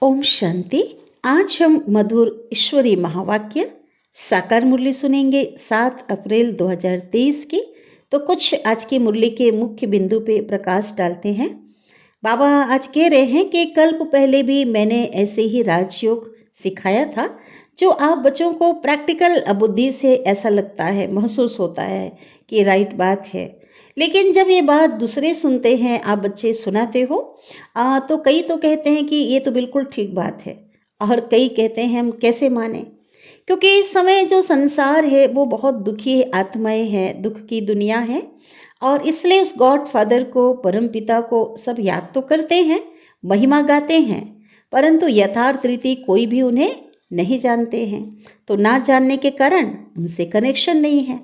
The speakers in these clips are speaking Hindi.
ओम शांति। आज हम मधुर ईश्वरी महावाक्य साकार मुरली सुनेंगे 7 अप्रैल 2023 की। तो कुछ आज की मुरली के मुख्य बिंदु पे प्रकाश डालते हैं। बाबा आज कह रहे हैं कि कल्प पहले भी मैंने ऐसे ही राजयोग सिखाया था, जो आप बच्चों को प्रैक्टिकल बुद्धि से ऐसा लगता है, महसूस होता है कि राइट बात है। लेकिन जब ये बात दूसरे सुनते हैं, आप बच्चे सुनाते हो, तो कई तो कहते हैं कि ये तो बिल्कुल ठीक बात है, और कई कहते हैं हम कैसे माने, क्योंकि इस समय जो संसार है वो बहुत दुखी आत्माएं है, दुख की दुनिया है। और इसलिए उस गॉड फादर को, परम पिता को सब याद तो करते हैं, महिमा गाते हैं, परंतु यथार्थ रीति कोई भी उन्हें नहीं जानते हैं। तो ना जानने के कारण उनसे कनेक्शन नहीं है।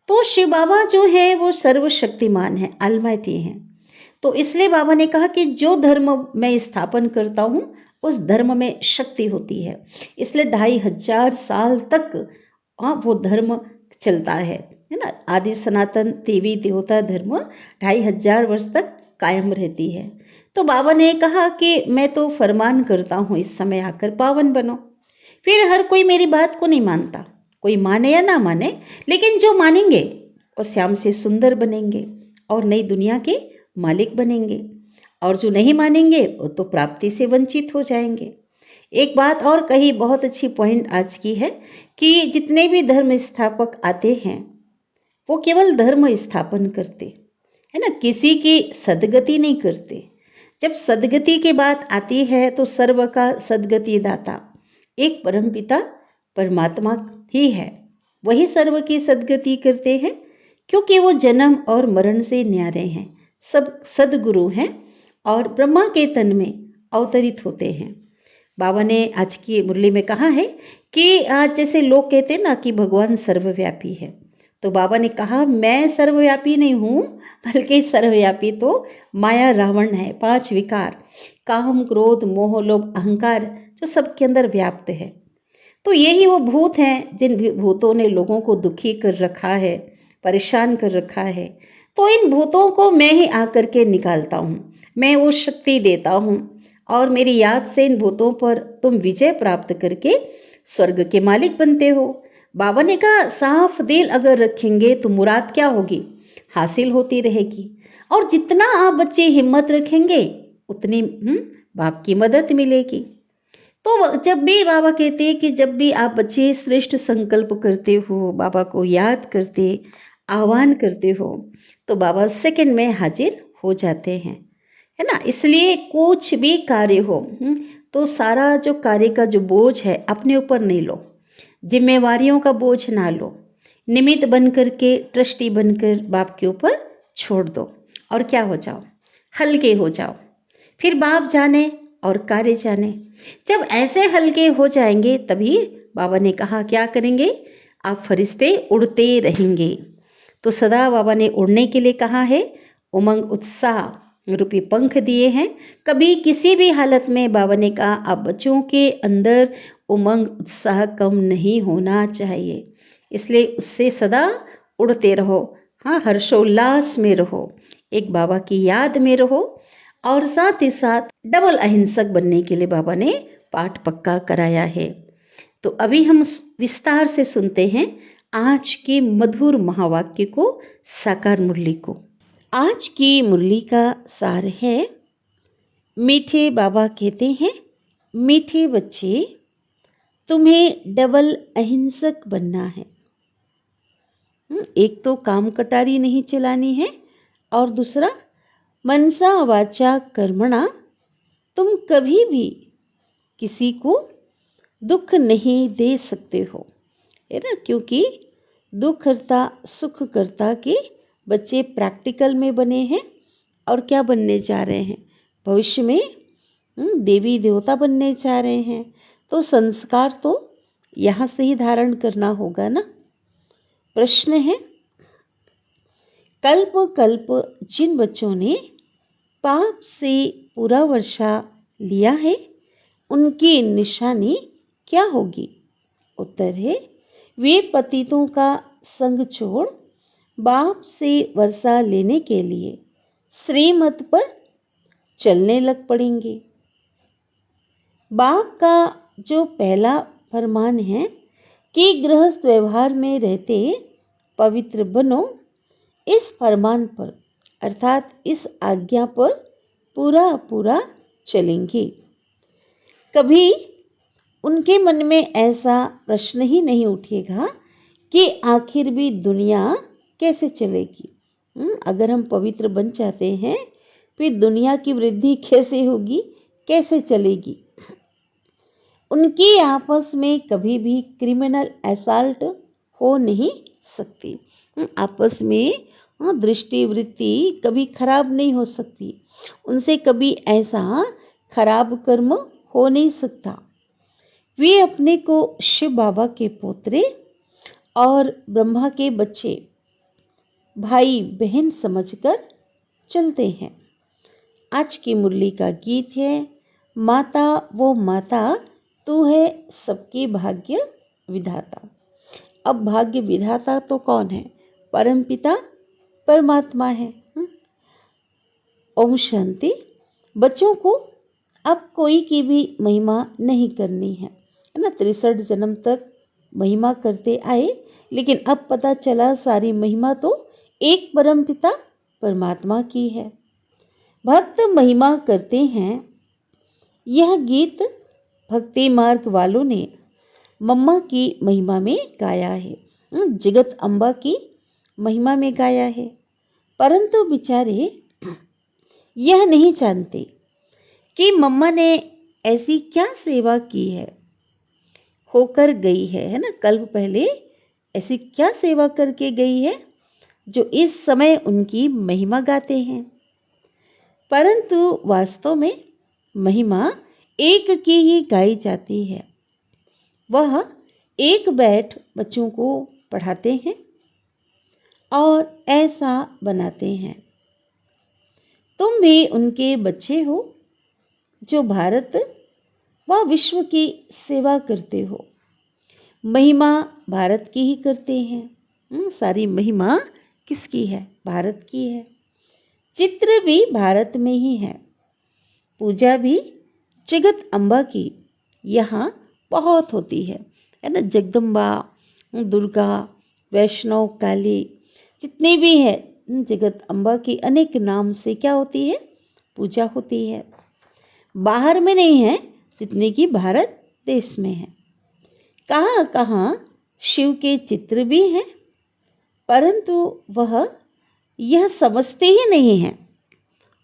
तो शिव बाबा जो है वो सर्वशक्तिमान है, अलमाइटी है। तो इसलिए बाबा ने कहा कि जो धर्म मैं स्थापन करता हूँ उस धर्म में शक्ति होती है। इसलिए 2500 साल तक वो धर्म चलता है ना। आदि सनातन देवी देवता धर्म 2500 वर्ष तक कायम रहती है। तो बाबा ने कहा कि मैं तो फरमान करता हूँ, इस समय आकर पावन बनो। फिर हर कोई मेरी बात को नहीं मानता, कोई माने या ना माने, लेकिन जो मानेंगे वो श्याम से सुंदर बनेंगे और नई दुनिया के मालिक बनेंगे, और जो नहीं मानेंगे वो तो प्राप्ति से वंचित हो जाएंगे। एक बात और कही, बहुत अच्छी पॉइंट आज की है कि जितने भी धर्म स्थापक आते हैं वो केवल धर्म स्थापन करते है ना, किसी की सदगति नहीं करते। जब सदगति की बात आती है तो सर्व का सदगति दाता एक परम पिता परमात्मा ही है, वही सर्व की सदगति करते हैं, क्योंकि वो जन्म और मरण से न्यारे हैं, सब सदगुरु हैं और ब्रह्मा के तन में अवतरित होते हैं। बाबा ने आज की मुरली में कहा है कि आज जैसे लोग कहते हैं ना कि भगवान सर्वव्यापी है, तो बाबा ने कहा मैं सर्वव्यापी नहीं हूँ, बल्कि सर्वव्यापी तो माया रावण है। 5 विकार, काम क्रोध मोह लोभ अहंकार, जो सबके अंदर व्याप्त है। तो यही वो भूत हैं जिन भूतों ने लोगों को दुखी कर रखा है, परेशान कर रखा है। तो इन भूतों को मैं ही आकर के निकालता हूँ, मैं वो शक्ति देता हूँ, और मेरी याद से इन भूतों पर तुम विजय प्राप्त करके स्वर्ग के मालिक बनते हो। बाबा ने कहा साफ दिल अगर रखेंगे तो मुराद क्या होगी, हासिल होती रहेगी। और जितना आप बच्चे हिम्मत रखेंगे उतनी बाप की मदद मिलेगी। तो जब भी बाबा कहते हैं कि जब भी आप बच्चे श्रेष्ठ संकल्प करते हो, बाबा को याद करते, आह्वान करते हो, तो बाबा सेकंड में हाजिर हो जाते हैं, है ना। इसलिए कुछ भी कार्य हो तो सारा जो कार्य का जो बोझ है अपने ऊपर नहीं लो, जिम्मेवारियों का बोझ ना लो, निमित्त बन करके, ट्रस्टी बनकर बाप के ऊपर छोड़ दो, और क्या हो जाओ, हल्के हो जाओ। फिर बाप जाने और कार्य जाने। जब ऐसे हल्के हो जाएंगे तभी बाबा ने कहा क्या करेंगे, आप फरिश्ते उड़ते रहेंगे। तो सदा बाबा ने उड़ने के लिए कहा है, उमंग उत्साह रूपी पंख दिए हैं। कभी किसी भी हालत में बाबा ने कहा आप बच्चों के अंदर उमंग उत्साह कम नहीं होना चाहिए, इसलिए उससे सदा उड़ते रहो। हाँ, हर्षोल्लास में रहो, एक बाबा की याद में रहो, और साथ ही साथ डबल अहिंसक बनने के लिए बाबा ने पाठ पक्का कराया है। तो अभी हम विस्तार से सुनते हैं आज के मधुर महावाक्य को, साकार मुरली को। आज की मुरली का सार है, मीठे बाबा कहते हैं, मीठे बच्चे तुम्हें डबल अहिंसक बनना है। एक तो काम कटारी नहीं चलानी है, और दूसरा मनसा वाचा कर्मणा, तुम कभी भी किसी को दुख नहीं दे सकते हो, है ना। क्योंकि दुख करता सुख करता के बच्चे प्रैक्टिकल में बने हैं, और क्या बनने जा रहे हैं, भविष्य में देवी देवता बनने जा रहे हैं। तो संस्कार तो यहाँ से ही धारण करना होगा ना। प्रश्न है, कल्प कल्प जिन बच्चों ने पाप से पूरा वर्षा लिया है उनकी निशानी क्या होगी। उत्तर है, वे पतितों का संग छोड़ बाप से वर्षा लेने के लिए श्रीमत पर चलने लग पड़ेंगे। बाप का जो पहला फरमान है कि गृहस्थ व्यवहार में रहते पवित्र बनो, इस फरमान पर अर्थात इस आज्ञा पर पूरा पूरा चलेंगे। कभी उनके मन में ऐसा प्रश्न ही नहीं उठेगा कि आखिर भी दुनिया कैसे चलेगी। अगर हम पवित्र बन जाते हैं फिर दुनिया की वृद्धि कैसे होगी, कैसे चलेगी। उनकी आपस में कभी भी क्रिमिनल असॉल्ट हो नहीं सकती। आपस में दृष्टि वृत्ति कभी खराब नहीं हो सकती। उनसे कभी ऐसा खराब कर्म हो नहीं सकता। वे अपने को शिव बाबा के पोतरे और ब्रह्मा के बच्चे, भाई बहन समझकर चलते हैं। आज की मुरली का गीत है, माता वो माता तू है सबकी भाग्य विधाता। अब भाग्य विधाता तो कौन है? परमपिता परमात्मा है। ओम शांति। बच्चों को अब कोई की भी महिमा नहीं करनी है ना। 63 जन्म तक महिमा करते आए, लेकिन अब पता चला सारी महिमा तो एक परमपिता परमात्मा की है। भक्त महिमा करते हैं। यह गीत भक्ति मार्ग वालों ने मम्मा की महिमा में गाया है, जगत अम्बा की महिमा में गाया है। परंतु बेचारे यह नहीं जानते कि मम्मा ने ऐसी क्या सेवा की है, होकर गई है ना। कल्प पहले ऐसी क्या सेवा करके गई है जो इस समय उनकी महिमा गाते हैं। परंतु वास्तव में महिमा एक की ही गाई जाती है। वह एक बैठ बच्चों को पढ़ाते हैं और ऐसा बनाते हैं। तुम भी उनके बच्चे हो जो भारत व विश्व की सेवा करते हो। महिमा भारत की ही करते हैं। सारी महिमा किसकी है? भारत की है। चित्र भी भारत में ही है। पूजा भी जगत अम्बा की यहाँ बहुत होती है ना। जगदम्बा, दुर्गा, वैष्णव, काली, जितनी भी है जगत अम्बा की अनेक नाम से क्या होती है? पूजा होती है। बाहर में नहीं है जितने की भारत देश में है। कहाँ कहाँ शिव के चित्र भी हैं, परंतु वह यह समझते ही नहीं है।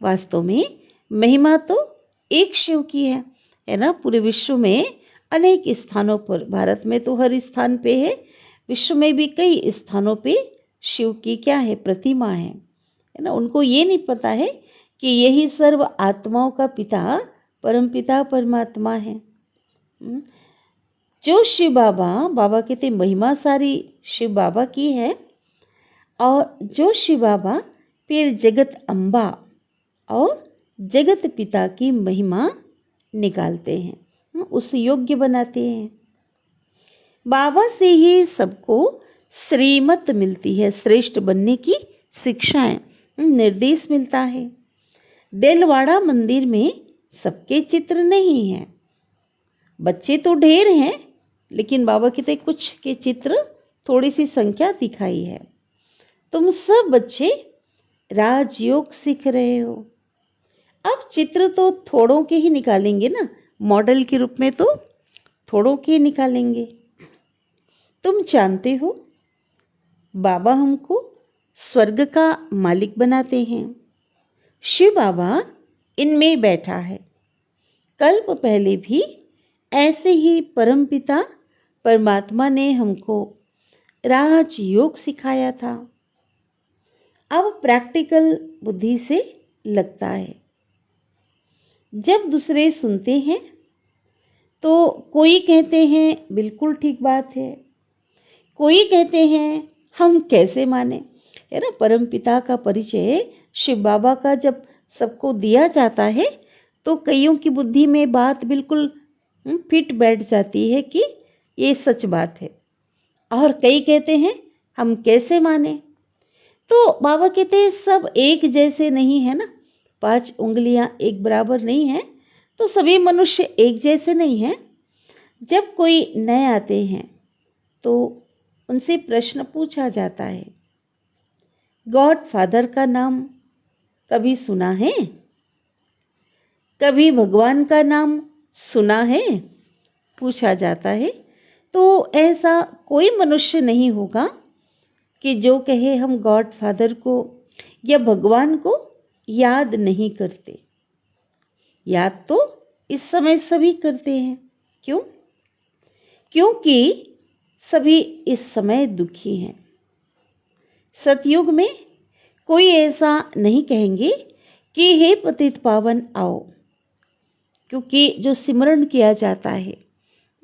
वास्तव में महिमा तो एक शिव की है ना। पूरे विश्व में अनेक स्थानों पर, भारत में तो हर स्थान पे है, विश्व में भी कई स्थानों पे शिव की क्या है? प्रतिमा है ना। उनको ये नहीं पता है कि यही सर्व आत्माओं का पिता परमपिता परमात्मा है। जो शिव बाबा कहते महिमा सारी शिव बाबा की है, और जो शिव बाबा फिर जगत अम्बा और जगत पिता की महिमा निकालते हैं, उस योग्य बनाते हैं। बाबा से ही सबको श्रीमत मिलती है, श्रेष्ठ बनने की शिक्षाएं, निर्देश मिलता है। देलवाड़ा मंदिर में सबके चित्र नहीं हैं। बच्चे तो ढेर हैं, लेकिन बाबा कहते कुछ के चित्र, थोड़ी सी संख्या दिखाई है। तुम सब बच्चे राजयोग सीख रहे हो। अब चित्र तो थोड़ों के ही निकालेंगे ना, मॉडल के रूप में तो थोड़ों के निकालेंगे। तुम जानते हो बाबा हमको स्वर्ग का मालिक बनाते हैं। शिव बाबा इनमें बैठा है। कल्प पहले भी ऐसे ही परमपिता परमात्मा ने हमको राजयोग सिखाया था। अब प्रैक्टिकल बुद्धि से लगता है। जब दूसरे सुनते हैं तो कोई कहते हैं बिल्कुल ठीक बात है, कोई कहते हैं हम कैसे माने, है ना। परम पिता का परिचय शिव बाबा का जब सबको दिया जाता है तो कईयों की बुद्धि में बात बिल्कुल फिट बैठ जाती है कि ये सच बात है, और कई कहते हैं हम कैसे माने। तो बाबा कहते हैं सब एक जैसे नहीं है ना, 5 उंगलियां एक बराबर नहीं है। तो सभी मनुष्य एक जैसे नहीं हैं। जब कोई नए आते हैं तो उनसे प्रश्न पूछा जाता है, गॉड फादर का नाम कभी सुना है? कभी भगवान का नाम सुना है? पूछा जाता है। तो ऐसा कोई मनुष्य नहीं होगा कि जो कहे हम गॉड फादर को या भगवान को याद नहीं करते। याद तो इस समय सभी करते हैं। क्यों? क्योंकि सभी इस समय दुखी हैं। सतयुग में कोई ऐसा नहीं कहेंगे कि हे पतित पावन आओ, क्योंकि जो सिमरण किया जाता है,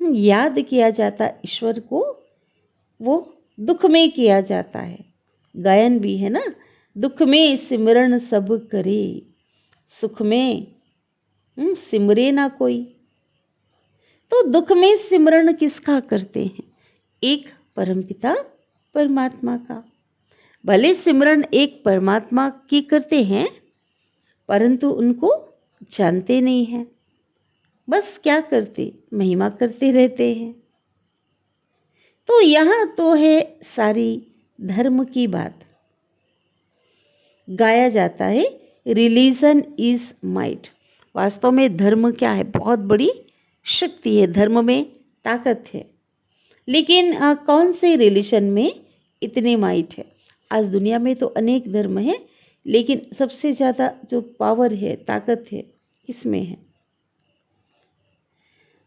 याद किया जाता ईश्वर को, वो दुख में किया जाता है। गायन भी है ना, दुख में सिमरण सब करे, सुख में सिमरे ना कोई। तो दुख में सिमरण किसका करते हैं? एक परमपिता परमात्मा का। भले सिमरण एक परमात्मा की करते हैं, परंतु उनको जानते नहीं हैं। बस क्या करते? महिमा करते रहते हैं। तो यहाँ तो है सारी धर्म की बात। गाया जाता है रिलीजन इज माइट। वास्तव में धर्म क्या है? बहुत बड़ी शक्ति है, धर्म में ताकत है। लेकिन कौन से रिलीजन में इतने माइट है? आज दुनिया में तो अनेक धर्म है, लेकिन सबसे ज़्यादा जो पावर है, ताकत है, किसमें है?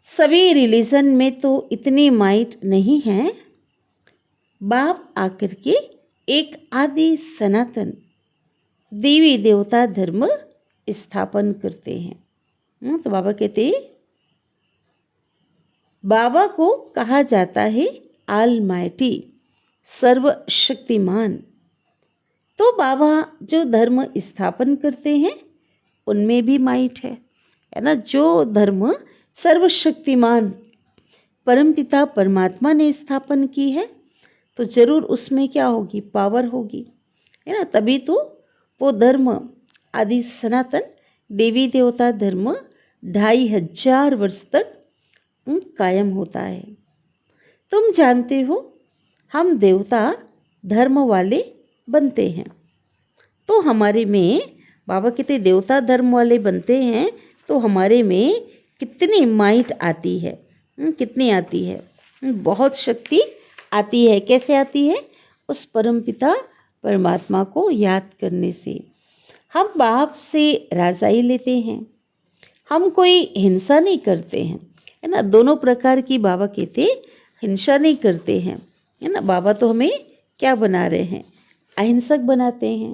सभी रिलीजन में तो इतनी माइट नहीं है। बाप आकर के एक आदि सनातन देवी देवता धर्म स्थापन करते हैं। तो बाबा कहते हैं, बाबा को कहा जाता है ऑलमाइटी, सर्वशक्तिमान। तो बाबा जो धर्म स्थापन करते हैं उनमें भी माइट है ना। जो धर्म सर्वशक्तिमान परमपिता परमात्मा ने स्थापन की है, तो जरूर उसमें क्या होगी? पावर होगी, है ना। तभी तो वो धर्म आदि सनातन देवी देवता धर्म 2500 वर्ष तक कायम होता है। तुम जानते हो, हम देवता धर्म वाले बनते हैं, तो हमारे में, बाबा कहते देवता धर्म वाले बनते हैं, तो हमारे में कितनी माइट आती है? कितनी आती है? बहुत शक्ति आती है। कैसे आती है? उस परमपिता परमात्मा को याद करने से। हम बाप से राजाई लेते हैं, हम कोई हिंसा नहीं करते हैं, है ना। दोनों प्रकार की बाबा कहते हिंसा नहीं करते हैं, है ना। बाबा तो हमें क्या बना रहे हैं? अहिंसक बनाते हैं।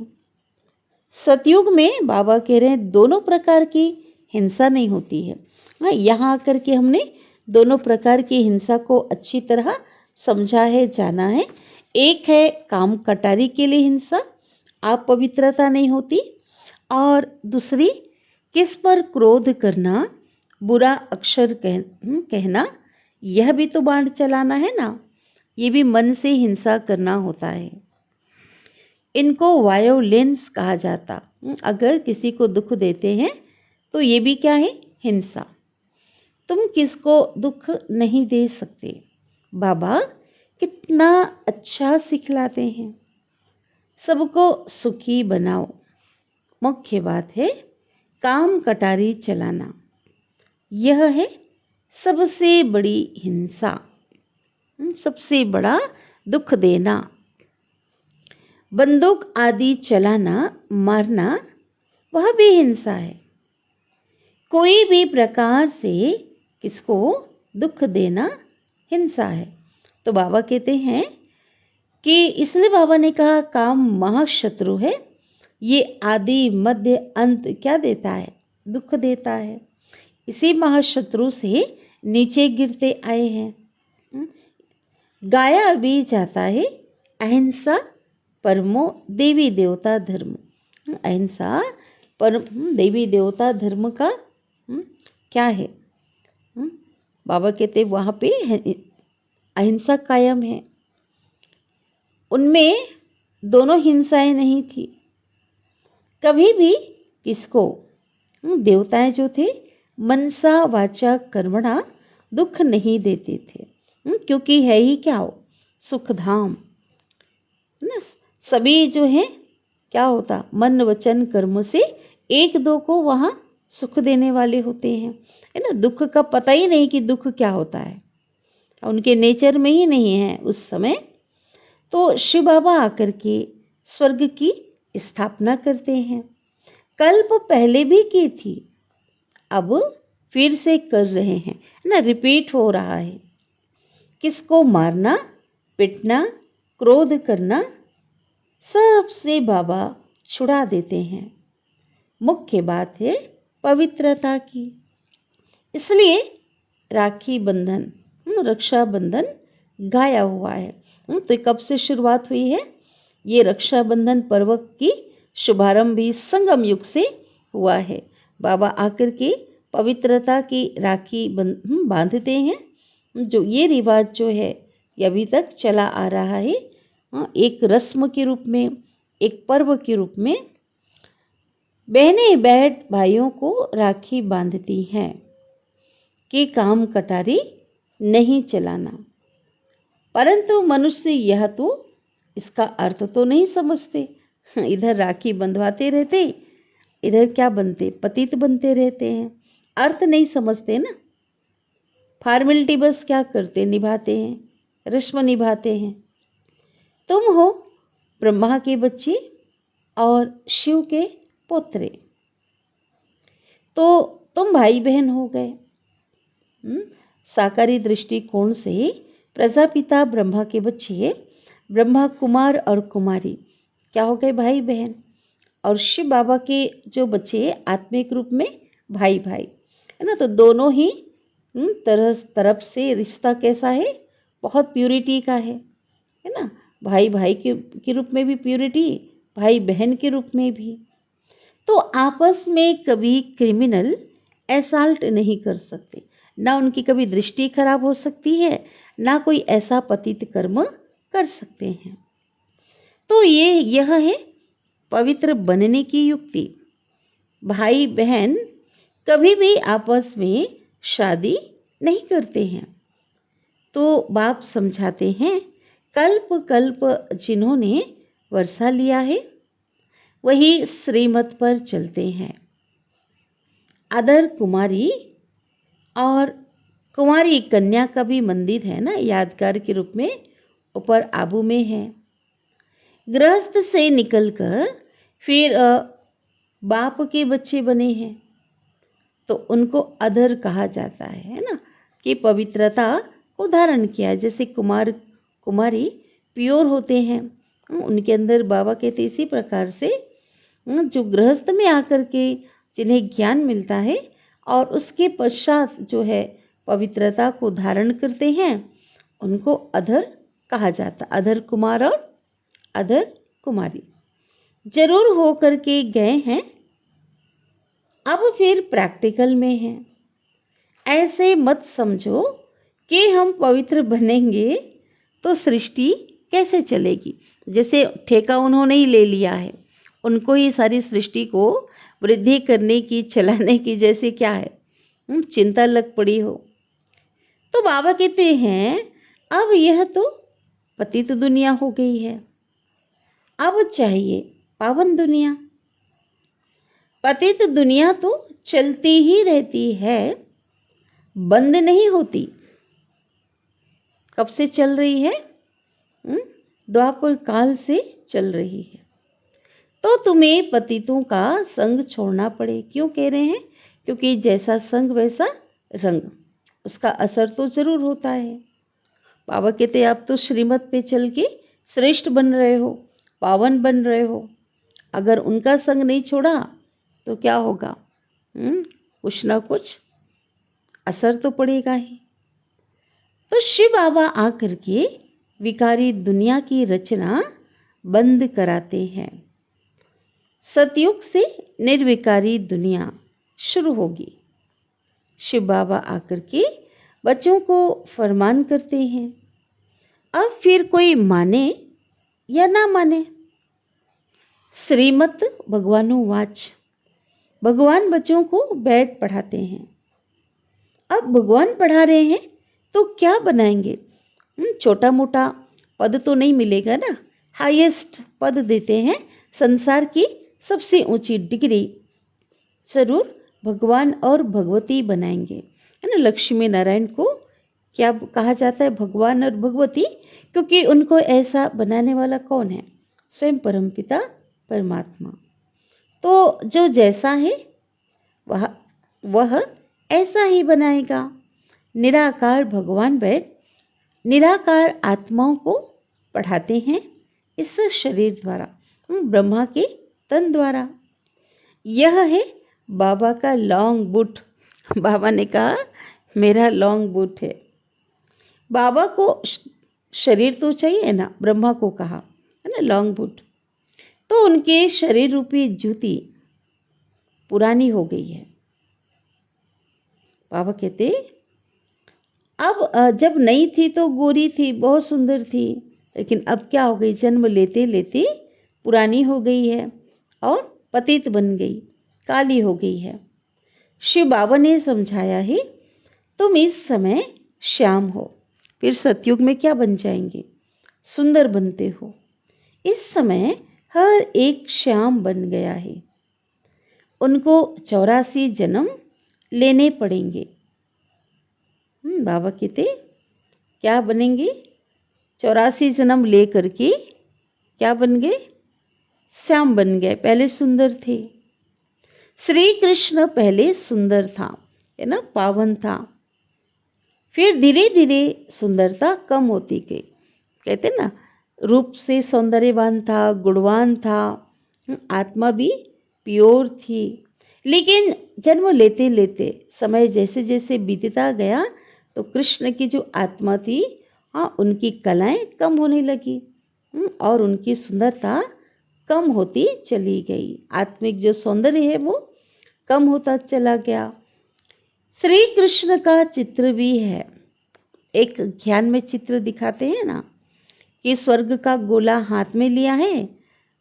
सतयुग में बाबा कह रहे हैं दोनों प्रकार की हिंसा नहीं होती है। हाँ, यहाँ आकर के हमने दोनों प्रकार की हिंसा को अच्छी तरह समझा है, जाना है। एक है काम कटारी के लिए हिंसा, आप पवित्रता नहीं होती। और दूसरी, किस पर क्रोध करना, बुरा अक्षर कहना, यह भी तो बाण चलाना है ना। ये भी मन से हिंसा करना होता है। इनको वायोलेंस कहा जाता। अगर किसी को दुख देते हैं तो ये भी क्या है? हिंसा। तुम किसको दुख नहीं दे सकते। बाबा कितना अच्छा सिखलाते हैं, सबको सुखी बनाओ। मुख्य बात है काम कटारी चलाना, यह है सबसे बड़ी हिंसा, सबसे बड़ा दुख देना। बंदूक आदि चलाना, मारना, वह भी हिंसा है। कोई भी प्रकार से किसको दुख देना हिंसा है। तो बाबा कहते हैं कि इसलिए बाबा ने कहा काम महाशत्रु है। ये आदि मध्य अंत क्या देता है? दुख देता है। इसी महाशत्रु से नीचे गिरते आए हैं। गाया भी जाता है अहिंसा परमो देवी देवता धर्म। अहिंसा परम देवी देवता धर्म का क्या है? बाबा कहते वहाँ पे अहिंसा कायम है। उनमें दोनों हिंसाएं नहीं थी। कभी भी किसको, देवताएं जो थे मनसा वाचा कर्मणा दुख नहीं देते थे। क्योंकि है ही क्या हो, सुखधाम ना। सभी जो है क्या होता, मन वचन कर्म से एक दो को वहां सुख देने वाले होते हैं, है ना। दुख का पता ही नहीं कि दुख क्या होता है, उनके नेचर में ही नहीं है उस समय। तो शिव बाबा आकर के स्वर्ग की स्थापना करते हैं। कल्प पहले भी की थी, अब फिर से कर रहे हैं, है ना, रिपीट हो रहा है। किसको मारना, पिटना, क्रोध करना, सबसे बाबा छुड़ा देते हैं। मुख्य बात है पवित्रता की। इसलिए राखी बंधन, रक्षाबंधन गाया हुआ है। तो कब से शुरुआत हुई है? ये रक्षाबंधन पर्व की शुभारंभ भी संगम युग से हुआ है। बाबा आकर के पवित्रता की राखी बांधते हैं। जो ये रिवाज जो है ये अभी तक चला आ रहा है, एक रस्म के रूप में, एक पर्व के रूप में। बहनें बैठ भाइयों को राखी बांधती हैं कि काम कटारी नहीं चलाना। परंतु मनुष्य यह तो इसका अर्थ तो नहीं समझते। इधर राखी बंधवाते रहते, इधर क्या बनते, पतित बनते रहते हैं। अर्थ नहीं समझते ना, फॉर्मेलिटी बस क्या करते, निभाते हैं, रस्म निभाते हैं। तुम हो ब्रह्मा के बच्चे और शिव के पुत्र, तो तुम भाई बहन हो गए। साकारी दृष्टिकोण से प्रजापिता ब्रह्मा के बच्चे, ब्रह्मा कुमार और कुमारी क्या हो गए, भाई बहन। और शिव बाबा के जो बच्चे आत्मिक रूप में भाई भाई, है ना। तो दोनों ही तरफ से रिश्ता कैसा है, बहुत प्यूरिटी का है ना। भाई भाई के रूप में भी प्यूरिटी, भाई बहन के रूप में भी। तो आपस में कभी क्रिमिनल एसाल्ट नहीं कर सकते, ना उनकी कभी दृष्टि खराब हो सकती है, ना कोई ऐसा पतित कर्म कर सकते हैं। तो यह है पवित्र बनने की युक्ति। भाई बहन कभी भी आपस में शादी नहीं करते हैं। तो बाप समझाते हैं, कल्प कल्प जिन्होंने वर्षा लिया है वही श्रीमत पर चलते हैं। अदर कुमारी और कुमारी कन्या का भी मंदिर है ना, यादगार के रूप में ऊपर आबू में है। गृहस्थ से निकलकर फिर बाप के बच्चे बने हैं, तो उनको अधर कहा जाता है ना, कि पवित्रता को धारण किया। जैसे कुमार कुमारी प्योर होते हैं, उनके अंदर बाबा कहते इसी प्रकार से जो गृहस्थ में आकर के जिन्हें ज्ञान मिलता है और उसके पश्चात जो है पवित्रता को धारण करते हैं, उनको अधर कहा जाता। अधर कुमार और अधर कुमारी जरूर हो करके गए हैं, अब फिर प्रैक्टिकल में है। ऐसे मत समझो कि हम पवित्र बनेंगे तो सृष्टि कैसे चलेगी। जैसे ठेका उन्होंने ही ले लिया है, उनको ही सारी सृष्टि को वृद्धि करने की, चलाने की जैसे क्या है चिंता लग पड़ी हो। तो बाबा कहते हैं अब यह तो पतित दुनिया हो गई है, अब चाहिए पावन दुनिया। पतित दुनिया तो चलती ही रहती है, बंद नहीं होती। कब से चल रही है? द्वापर काल से चल रही है। तो तुम्हें पतितों का संग छोड़ना पड़े। क्यों कह रहे हैं? क्योंकि जैसा संग वैसा रंग, उसका असर तो जरूर होता है। बाबा कहते आप तो श्रीमत पे चल के श्रेष्ठ बन रहे हो, पावन बन रहे हो। अगर उनका संग नहीं छोड़ा तो क्या होगा? कुछ ना कुछ असर तो पड़ेगा ही। तो शिव बाबा आकर के विकारी दुनिया की रचना बंद कराते हैं। सतयुग से निर्विकारी दुनिया शुरू होगी। शिव बाबा आकर के बच्चों को फरमान करते हैं। अब फिर कोई माने या ना माने, श्रीमत भगवानुवाच, भगवान बच्चों को बैठ पढ़ाते हैं। अब भगवान पढ़ा रहे हैं तो क्या बनाएंगे? छोटा मोटा पद तो नहीं मिलेगा ना, हाईएस्ट पद देते हैं, संसार की सबसे ऊंची डिग्री जरूर भगवान और भगवती बनाएंगे, है ना। लक्ष्मी नारायण को क्या कहा जाता है? भगवान और भगवती, क्योंकि उनको ऐसा बनाने वाला कौन है? स्वयं परमपिता परमात्मा। तो जो जैसा है वह ऐसा ही बनाएगा। निराकार भगवान बैठ निराकार आत्माओं को पढ़ाते हैं इस शरीर द्वारा, ब्रह्मा के तन द्वारा। यह है बाबा का लॉन्ग बूट। बाबा ने कहा मेरा लॉन्ग बूट है। बाबा को शरीर तो चाहिए ना, ब्रह्मा को कहा है ना लॉन्ग बूट। तो उनके शरीर रूपी जूती पुरानी हो गई है। बाबा कहते अब जब नई थी तो गोरी थी, बहुत सुंदर थी, लेकिन अब क्या हो गई? जन्म लेते लेते पुरानी हो गई है और पतित बन गई, काली हो गई है। शिव बाबा ने समझाया है तुम इस समय श्याम हो, फिर सतयुग में क्या बन जाएंगे? सुंदर बनते हो। इस समय हर एक श्याम बन गया है। उनको 84 जन्म लेने पड़ेंगे। बाबा कहते क्या बनेंगे? 84 जन्म ले करके क्या बन गए? श्याम बन गए। पहले सुंदर थे। श्री कृष्ण पहले सुंदर था, है ना, पावन था। फिर धीरे धीरे सुंदरता कम होती गई। कहते ना, रूप से सौंदर्यवान था, गुणवान था, आत्मा भी प्योर थी। लेकिन जन्म लेते लेते समय जैसे जैसे बीतता गया तो कृष्ण की जो आत्मा थी, उनकी कलाएं कम होने लगी और उनकी सुंदरता कम होती चली गई। आत्मिक जो सौंदर्य है वो कम होता चला गया। श्री कृष्ण का चित्र भी है। एक ज्ञान में चित्र दिखाते हैं ना कि स्वर्ग का गोला हाथ में लिया है,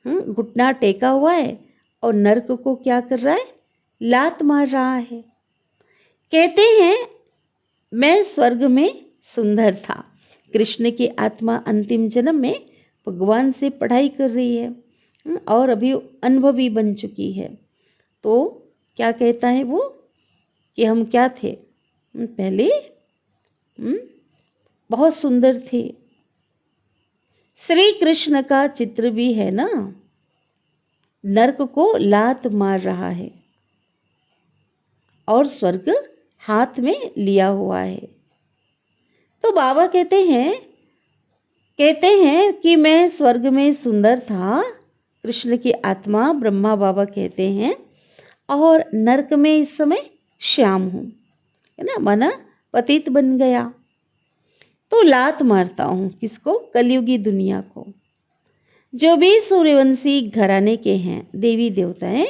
घुटना टेका हुआ है और नरक को क्या कर रहा है? लात मार रहा है। कहते हैं मैं स्वर्ग में सुंदर था। कृष्ण की आत्मा अंतिम जन्म में भगवान से पढ़ाई कर रही है और अभी अनुभवी बन चुकी है। तो क्या कहता है वो कि हम क्या थे? पहले बहुत सुंदर थे। श्री कृष्ण का चित्र भी है ना, नरक को लात मार रहा है और स्वर्ग हाथ में लिया हुआ है। तो बाबा कहते हैं कि मैं स्वर्ग में सुंदर था, कृष्ण की आत्मा ब्रह्मा बाबा कहते हैं, और नरक में इस समय श्याम हूं, है ना, माना पतित बन गया। तो लात मारता हूं किसको? कलयुगी दुनिया को। जो भी सूर्यवंशी घराने के हैं देवी देवताएं,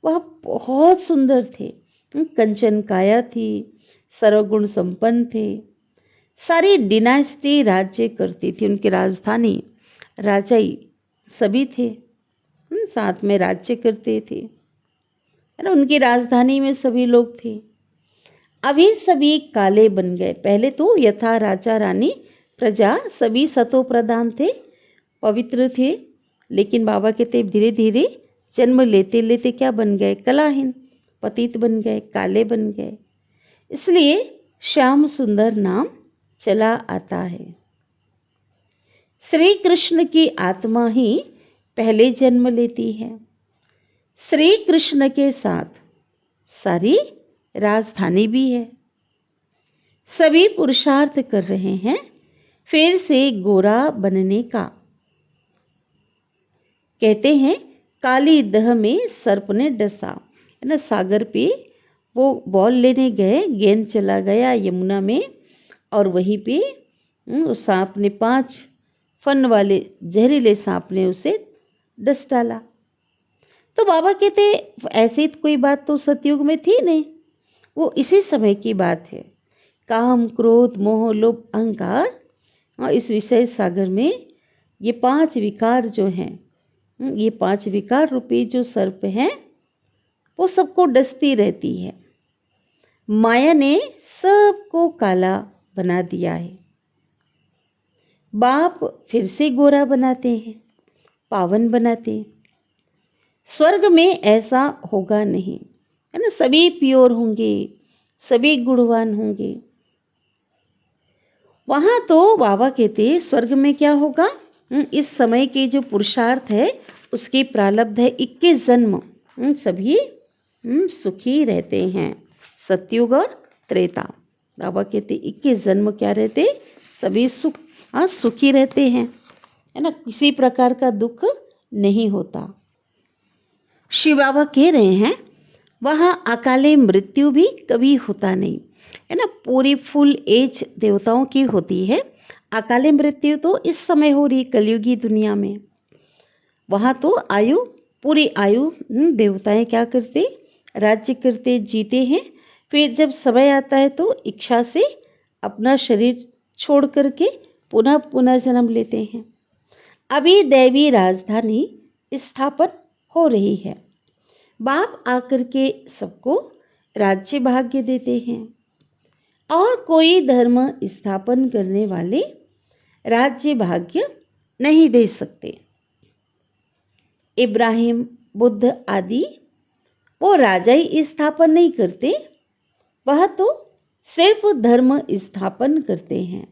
वह बहुत सुंदर थे। कंचन काया थी, सर्वगुण संपन्न थे। सारी डिनास्टी राज्य करती थी, उनकी राजधानी राजाई सभी थे, साथ में राज्य करते थे, है ना। उनकी राजधानी में सभी लोग थे। अभी सभी काले बन गए। पहले तो यथा राजा रानी प्रजा सभी सतो प्रधान थे, पवित्र थे, लेकिन बाबा कहते धीरे धीरे जन्म लेते लेते क्या बन गए? कलाहीन, पतित बन गए, काले बन गए। इसलिए श्याम सुंदर नाम चला आता है। श्री कृष्ण की आत्मा ही पहले जन्म लेती है। श्री कृष्ण के साथ सारी राजधानी भी है। सभी पुरुषार्थ कर रहे हैं फिर से गोरा बनने का। कहते हैं काली दह में सर्प ने डसा, है ना। सागर पे वो बॉल लेने गए, गेंद चला गया यमुना में और वहीं पे उस सांप ने 5 फन वाले जहरीले सांप ने उसे डस डाला। तो बाबा कहते ऐसी कोई बात तो सतयुग में थी नहीं, वो इसी समय की बात है। काम, क्रोध, मोह, लोभ, अहंकार, और इस विषय सागर में ये 5 विकार जो हैं, ये 5 विकार रूपी जो सर्प हैं, वो सबको डसती रहती है। माया ने सबको काला बना दिया है। बाप फिर से गोरा बनाते हैं, पावन बनाते हैं। स्वर्ग में ऐसा होगा नहीं, है ना। सभी प्योर होंगे, सभी गुणवान होंगे। वहां तो बाबा कहते स्वर्ग में क्या होगा, इस समय के जो पुरुषार्थ है उसकी प्रारब्ध है 21 जन्म, सभी सुखी रहते हैं। सतयुग और त्रेता, बाबा कहते 21 जन्म क्या रहते, सभी सुखी रहते हैं, है ना। किसी प्रकार का दुख नहीं होता। शिव बाबा कह रहे हैं वहाँ अकाले मृत्यु भी कभी होता नहीं, है ना। पूरी फुल एज देवताओं की होती है, अकाले मृत्यु तो इस समय हो रही कलयुगी दुनिया में। वहाँ तो आयु, पूरी आयु देवताएं क्या करते, राज्य करते, जीते हैं। फिर जब समय आता है तो इच्छा से अपना शरीर छोड़ करके पुनः पुनः जन्म लेते हैं। अभी दैवी राजधानी स्थापन हो रही है। बाप आकर के सबको राज्य भाग्य देते हैं और कोई धर्म स्थापन करने वाले राज्य भाग्य नहीं दे सकते। इब्राहिम, बुद्ध आदि वो राजा ही स्थापन नहीं करते, वह तो सिर्फ धर्म स्थापन करते हैं।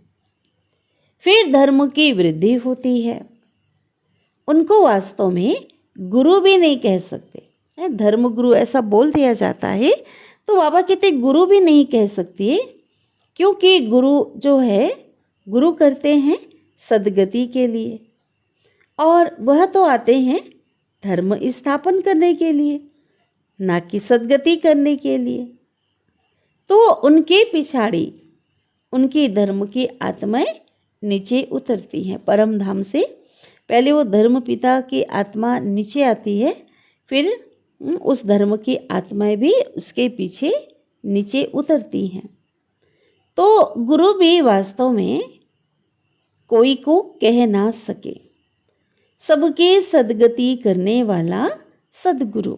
फिर धर्म की वृद्धि होती है। उनको वास्तव में गुरु भी नहीं कह सकते, धर्म गुरु ऐसा बोल दिया जाता है तो बाबा कहते गुरु भी नहीं कह सकते, क्योंकि गुरु जो है गुरु करते हैं सदगति के लिए और वह तो आते हैं धर्म स्थापन करने के लिए, ना कि सदगति करने के लिए। तो उनके पिछाड़ी उनकी धर्म की आत्माएं नीचे उतरती हैं परम धाम से। पहले वो धर्म पिता की आत्मा नीचे आती है, फिर उस धर्म की आत्माएं भी उसके पीछे नीचे उतरती हैं। तो गुरु भी वास्तव में कोई को कह ना सके। सबके सदगति करने वाला सदगुरु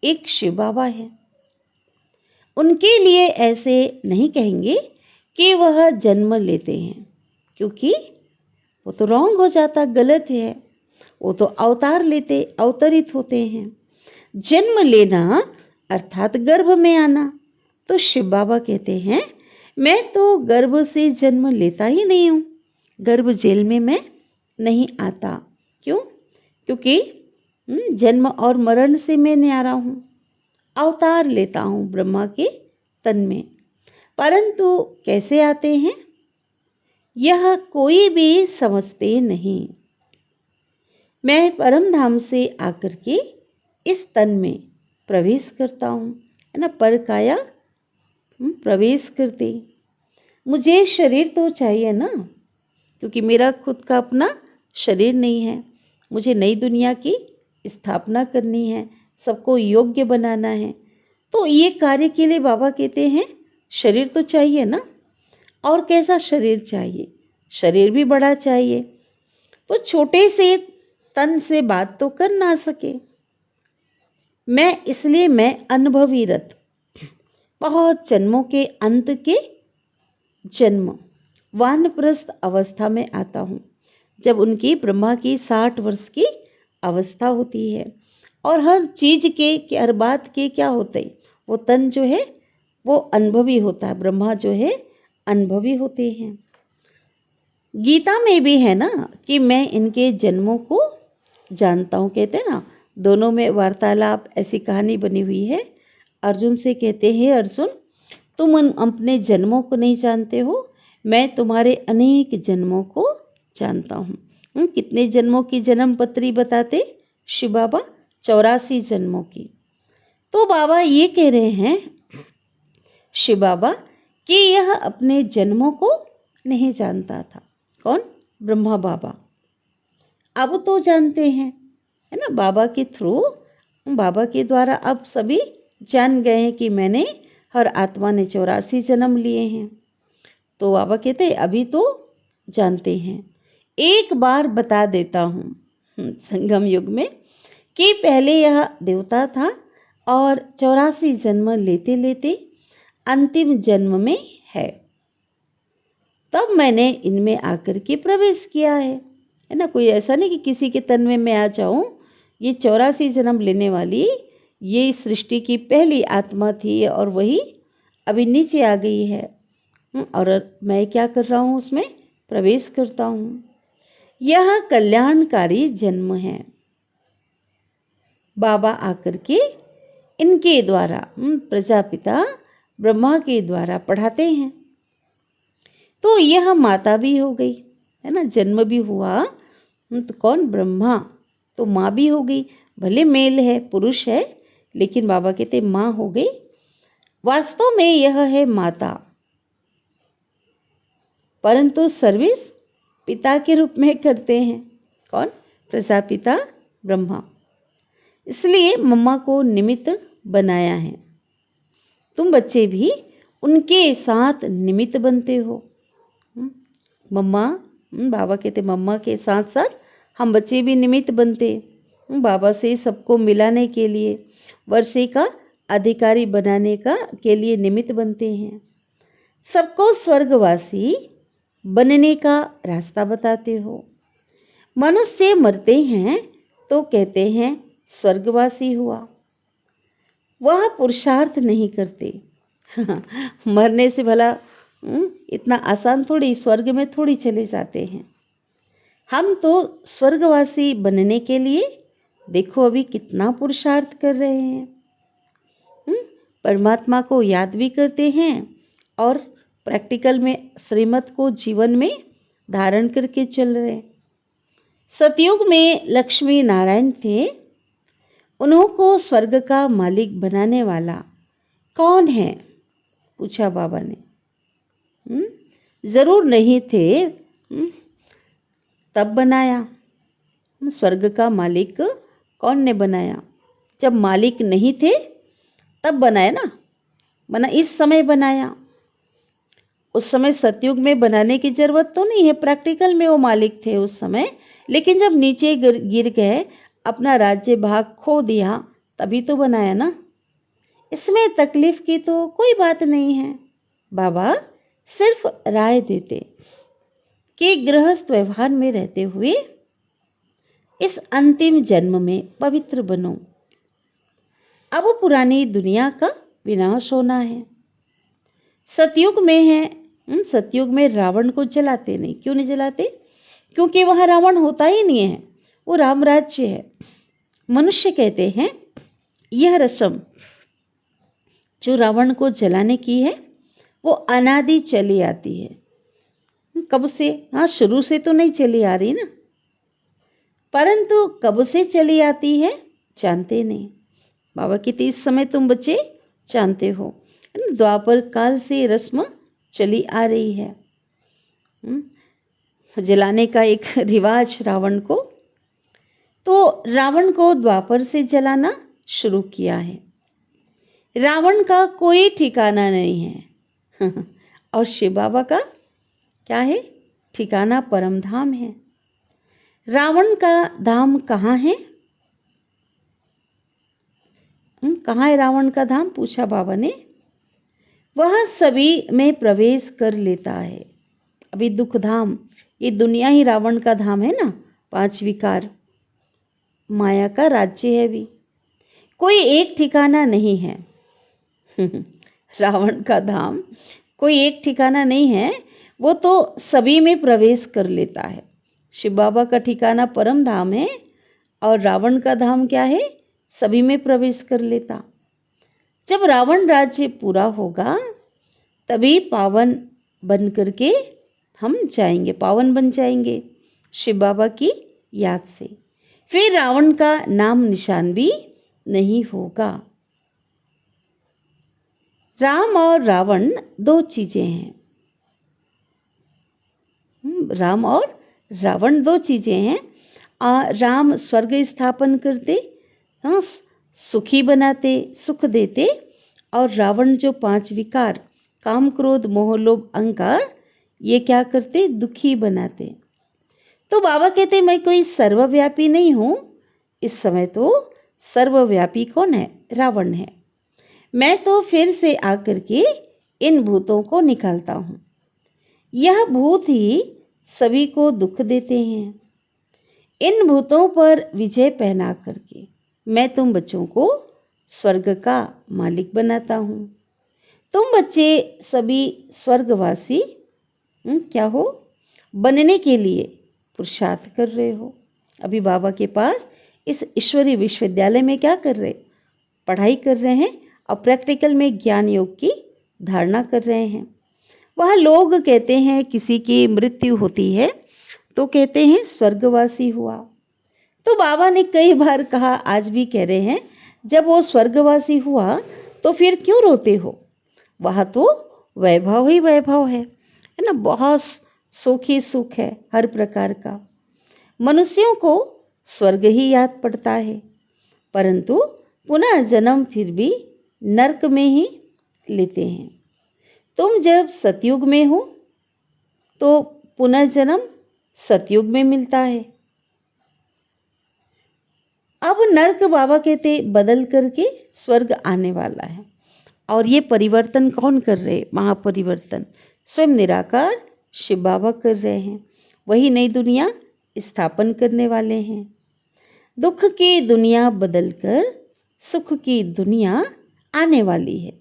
एक शिव बाबा है। उनके लिए ऐसे नहीं कहेंगे कि वह जन्म लेते हैं, क्योंकि वो तो रॉन्ग हो जाता, गलत है। वो तो अवतार लेते, अवतरित होते हैं। जन्म लेना अर्थात गर्भ में आना। तो शिव बाबा कहते हैं मैं तो गर्भ से जन्म लेता ही नहीं हूँ, गर्भ जेल में मैं नहीं आता। क्यों? क्योंकि जन्म और मरण से मैं न्यारा हूँ, अवतार लेता हूँ ब्रह्मा के तन में। परंतु कैसे आते हैं यह कोई भी समझते नहीं। मैं परम धाम से आकर के इस तन में प्रवेश करता हूँ, है ना। पर काया प्रवेश करते। मुझे शरीर तो चाहिए ना, क्योंकि मेरा खुद का अपना शरीर नहीं है। मुझे नई दुनिया की स्थापना करनी है, सबको योग्य बनाना है। तो ये कार्य के लिए बाबा कहते हैं शरीर तो चाहिए ना। और कैसा शरीर चाहिए? शरीर भी बड़ा चाहिए। तो छोटे से तन से बात तो कर ना सके। इसलिए मैं अनुभवी रत, बहुत जन्मों के अंत के जन्म वानप्रस्थ अवस्था में आता हूँ, जब उनकी ब्रह्मा की 60 वर्ष की अवस्था होती है। और हर चीज के, हर बात के क्या होते हैं, वो तन जो है वो अनुभवी होता है। ब्रह्मा जो है अनुभवी होते हैं। गीता में भी है ना कि मैं इनके जन्मों को जानता हूँ, कहते हैं ना। दोनों में वार्तालाप, ऐसी कहानी बनी हुई है। अर्जुन से कहते हैं अर्जुन तुम अपने जन्मों को नहीं जानते हो, मैं तुम्हारे अनेक जन्मों को जानता हूँ। कितने जन्मों की जन्म पत्री बताते शिव बाबा? 84 जन्मों की। तो बाबा ये कह रहे हैं शिव बाबा कि यह अपने जन्मों को नहीं जानता था। कौन? ब्रह्मा बाबा। अब तो जानते हैं, है ना। बाबा के थ्रू, बाबा के द्वारा अब सभी जान गए हैं कि मैंने, हर आत्मा ने 84 जन्म लिए हैं। तो बाबा कहते अभी तो जानते हैं। एक बार बता देता हूँ संगम युग में कि पहले यह देवता था और 84 जन्म लेते लेते अंतिम जन्म में है, तब मैंने इनमें आकर के प्रवेश किया है ना। कोई ऐसा नहीं कि किसी के तन में मैं आ जाऊं। ये 84 जन्म लेने वाली ये इस सृष्टि की पहली आत्मा थी और वही अभी नीचे आ गई है। और मैं क्या कर रहा हूँ, उसमें प्रवेश करता हूँ। यह कल्याणकारी जन्म है। बाबा आकर के इनके द्वारा प्रजापिता ब्रह्मा के द्वारा पढ़ाते हैं। तो यह माता भी हो गई है ना, जन्म भी हुआ तो कौन, ब्रह्मा, तो माँ भी हो गई। भले मेल है, पुरुष है, लेकिन बाबा कहते माँ हो गई। वास्तव में यह है माता, परंतु सर्विस पिता के रूप में करते हैं। कौन, प्रजापिता ब्रह्मा। इसलिए मम्मा को निमित्त बनाया है। तुम बच्चे भी उनके साथ निमित्त बनते हो। मम्मा, बाबा कहते मम्मा के साथ साथ हम बच्चे भी निमित्त बनते बाबा से सबको मिलाने के लिए, वर्षे का अधिकारी बनाने के लिए निमित्त बनते हैं। सबको स्वर्गवासी बनने का रास्ता बताते हो। मनुष्य मरते हैं तो कहते हैं स्वर्गवासी हुआ। वह पुरुषार्थ नहीं करते। मरने से भला इतना आसान थोड़ी, स्वर्ग में थोड़ी चले जाते हैं। हम तो स्वर्गवासी बनने के लिए देखो अभी कितना पुरुषार्थ कर रहे हैं। परमात्मा को याद भी करते हैं और प्रैक्टिकल में श्रीमत को जीवन में धारण करके चल रहे हैं। सतयुग में लक्ष्मी नारायण थे। उनको स्वर्ग का मालिक बनाने वाला कौन है, पूछा बाबा ने। जरूर नहीं थे, तब बनाया। स्वर्ग का मालिक कौन ने बनाया? जब मालिक नहीं थे तब बनाया ना, इस समय बनाया। उस समय सतयुग में बनाने की जरूरत तो नहीं है, प्रैक्टिकल में वो मालिक थे उस समय। लेकिन जब नीचे गिर गए, अपना राज्य भाग खो दिया, तभी तो बनाया ना। इसमें तकलीफ की तो कोई बात नहीं है। बाबा सिर्फ राय देते कि गृहस्थ व्यवहार में रहते हुए इस अंतिम जन्म में पवित्र बनो। अब पुरानी दुनिया का विनाश होना है। सतयुग में है, सतयुग में रावण को जलाते नहीं। क्यों नहीं जलाते? क्योंकि वहां रावण होता ही नहीं है, वो राम राज्य है। मनुष्य कहते हैं यह रस्म जो रावण को जलाने की है वो अनादि चली आती है। कब से? हाँ, शुरू से तो नहीं चली आ रही ना, परंतु कब से चली आती है जानते नहीं। बाबा की इस समय तुम बच्चे जानते हो, द्वापर काल से रस्म चली आ रही है जलाने का एक रिवाज रावण को। तो रावण को द्वापर से जलाना शुरू किया है। रावण का कोई ठिकाना नहीं है और शिव बाबा का क्या है? ठिकाना परम धाम है। रावण का धाम कहाँ है? कहाँ है रावण का धाम? पूछा बाबा ने। वह सभी में प्रवेश कर लेता है। अभी दुख धाम, ये दुनिया ही रावण का धाम है ना। 5 विकार, माया का राज्य है। भी कोई एक ठिकाना नहीं है रावण का धाम कोई एक ठिकाना नहीं है, वो तो सभी में प्रवेश कर लेता है। शिव बाबा का ठिकाना परम धाम है और रावण का धाम क्या है? सभी में प्रवेश कर लेता। जब रावण राज्य पूरा होगा तभी पावन बन करके हम जाएंगे, पावन बन जाएंगे शिव बाबा की याद से। फिर रावण का नाम निशान भी नहीं होगा। राम और रावण 2 चीजें हैं। राम और रावण 2 चीजें हैं। राम स्वर्ग स्थापन करते, हाँ, सुखी बनाते, सुख देते, और रावण जो 5 विकार काम क्रोध मोह लोभ अहंकार, ये क्या करते? दुखी बनाते। तो बाबा कहते मैं कोई सर्वव्यापी नहीं हूं। इस समय तो सर्वव्यापी कौन है? रावण है। मैं तो फिर से आकर के इन भूतों को निकालता हूँ। यह भूत ही सभी को दुख देते हैं। इन भूतों पर विजय पहना करके मैं तुम बच्चों को स्वर्ग का मालिक बनाता हूँ। तुम बच्चे सभी स्वर्गवासी क्या हो बनने के लिए पुरुषार्थ कर रहे हो। अभी बाबा के पास इस ईश्वरीय विश्वविद्यालय में क्या कर रहे, पढ़ाई कर रहे हैं और प्रैक्टिकल में ज्ञान योग की धारणा कर रहे हैं। वह लोग कहते हैं किसी की मृत्यु होती है तो कहते हैं स्वर्गवासी हुआ। तो बाबा ने कई बार कहा, आज भी कह रहे हैं, जब वो स्वर्गवासी हुआ तो फिर क्यों रोते हो, वह तो वैभव ही वैभव है ना, बहुत सुख ही सुख है हर प्रकार का। मनुष्यों को स्वर्ग ही याद पड़ता है, परंतु पुनः जन्म फिर भी नरक में ही लेते हैं। तुम जब सतयुग में हो तो पुनर्जन्म सतयुग में मिलता है। अब नरक बाबा कहते बदल करके स्वर्ग आने वाला है। और ये परिवर्तन कौन कर रहे, महापरिवर्तन स्वयं निराकार शिव बाबा कर रहे हैं। वही नई दुनिया स्थापन करने वाले हैं। दुख की दुनिया बदलकर सुख की दुनिया आने वाली है।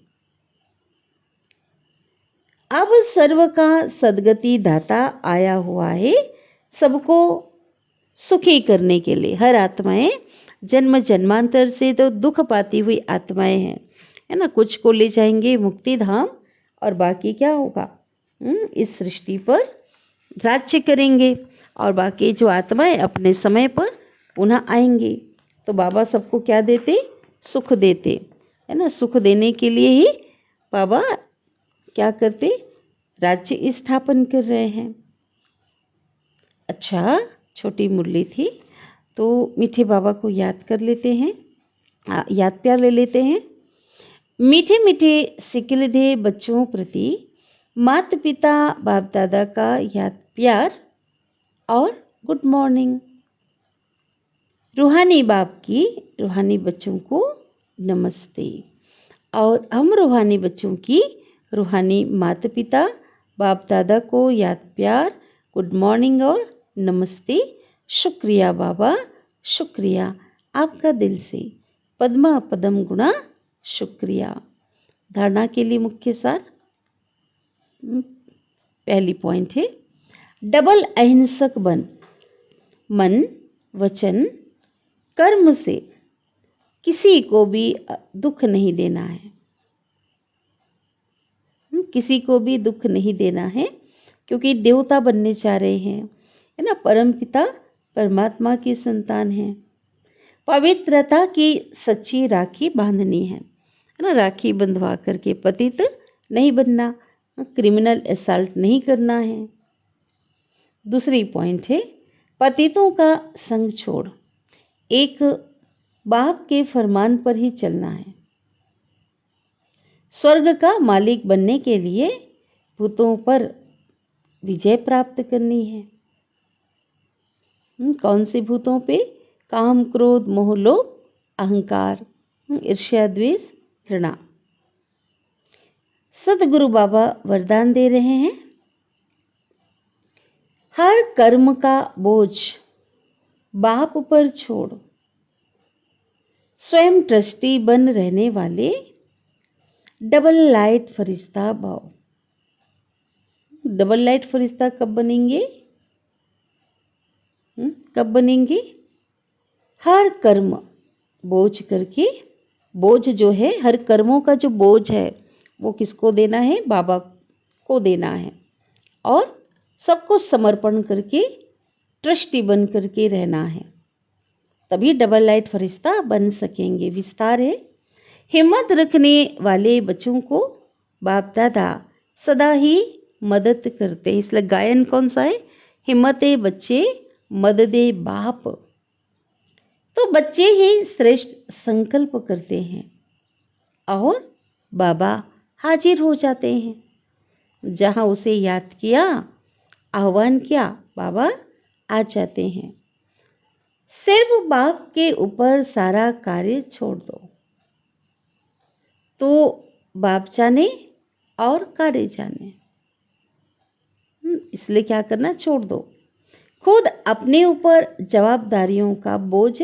अब सर्व का सदगति दाता आया हुआ है, सबको सुखी करने के लिए। हर आत्माएं जन्म जन्मांतर से तो दुख पाती हुई आत्माएं हैं, है ना। कुछ को ले जाएंगे मुक्ति धाम और बाकी क्या होगा, इस सृष्टि पर राज्य करेंगे और बाकी जो आत्माएं अपने समय पर पुनः आएंगे। तो बाबा सबको क्या देते, सुख देते, है ना। सुख देने के लिए ही बाबा क्या करते, राज्य स्थापन कर रहे हैं। अच्छा, छोटी मुरली थी तो मीठे बाबा को याद कर लेते हैं, याद प्यार ले लेते हैं। मीठे मीठे सिकिलधे बच्चों प्रति माता पिता बाप दादा का याद प्यार और गुड मॉर्निंग। रूहानी बाप की रूहानी बच्चों को नमस्ते। और हम रूहानी बच्चों की रूहानी माता पिता बाप दादा को याद प्यार, गुड मॉर्निंग और नमस्ते। शुक्रिया बाबा, शुक्रिया आपका दिल से, पद्मा पदम गुणा शुक्रिया। धारणा के लिए मुख्य सार, पहली पॉइंट है डबल अहिंसक बन। मन वचन कर्म से किसी को भी दुख नहीं देना है, किसी को भी दुख नहीं देना है, क्योंकि देवता बनने जा रहे हैं, है ना। परम पिता परमात्मा की संतान है। पवित्रता की सच्ची राखी बांधनी है ना। राखी बंधवा करके पतित नहीं बनना, क्रिमिनल असल्ट नहीं करना है। दूसरी पॉइंट है पतितों का संग छोड़, एक बाप के फरमान पर ही चलना है। स्वर्ग का मालिक बनने के लिए भूतों पर विजय प्राप्त करनी है। कौन से भूतों पे, काम क्रोध मोह लोभ अहंकार, ईर्ष्या द्वेष घृणा। सदगुरु बाबा वरदान दे रहे हैं, हर कर्म का बोझ बाप पर छोड़, स्वयं ट्रस्टी बन रहने वाले डबल लाइट फरिश्ता भाव। डबल लाइट फरिश्ता कब बनेंगे, कब बनेंगे, हर कर्म बोझ करके। बोझ जो है, हर कर्मों का जो बोझ है वो किसको देना है, बाबा को देना है। और सबको समर्पण करके ट्रस्टी बन करके रहना है, तभी डबल लाइट फरिश्ता बन सकेंगे। विस्तार है, हिम्मत रखने वाले बच्चों को बाप दादा सदा ही मदद करते हैं। इसलिए गायन कौन सा है, हिम्मते बच्चे मददे बाप। तो बच्चे ही श्रेष्ठ संकल्प करते हैं और बाबा हाजिर हो जाते हैं। जहाँ उसे याद किया, आह्वान किया, बाबा आ जाते हैं। सिर्फ बाप के ऊपर सारा कार्य छोड़ दो तो बाप जाने और कार्य जाने। इसलिए क्या करना, छोड़ दो। खुद अपने ऊपर जवाबदारियों का बोझ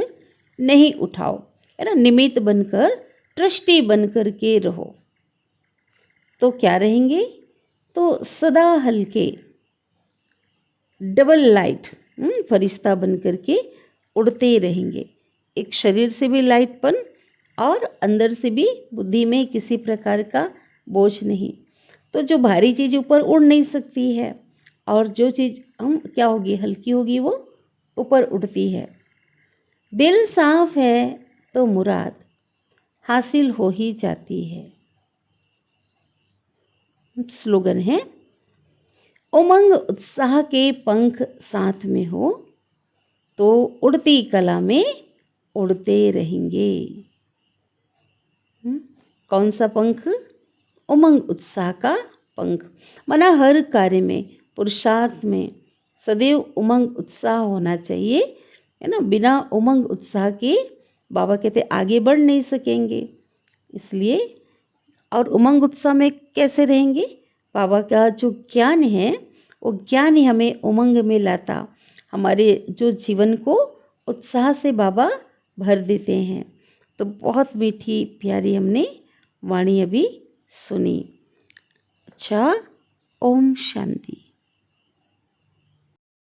नहीं उठाओ, है ना। निमित्त बनकर, ट्रस्टी बनकर के रहो, तो क्या रहेंगे, तो सदा हल्के, डबल लाइट, फरिश्ता बनकर के उड़ते रहेंगे। एक शरीर से भी लाइटपन और अंदर से भी बुद्धि में किसी प्रकार का बोझ नहीं। तो जो भारी चीज़ ऊपर उड़ नहीं सकती है, और जो चीज़ हम क्या होगी, हल्की होगी, वो ऊपर उड़ती है। दिल साफ है तो मुराद हासिल हो ही जाती है। स्लोगन है, उमंग उत्साह के पंख साथ में हो तो उड़ती कला में उड़ते रहेंगे। कौन सा पंख, उमंग उत्साह का पंख। माना हर कार्य में, पुरुषार्थ में सदैव उमंग उत्साह होना चाहिए, है ना। बिना उमंग उत्साह के बाबा कहते आगे बढ़ नहीं सकेंगे। इसलिए, और उमंग उत्साह में कैसे रहेंगे, बाबा का जो ज्ञान है वो ज्ञान ही हमें उमंग में लाता, हमारे जो जीवन को उत्साह से बाबा भर देते हैं। तो बहुत मीठी प्यारी हमने वाणी अभी सुनी। अच्छा, ओम शांति।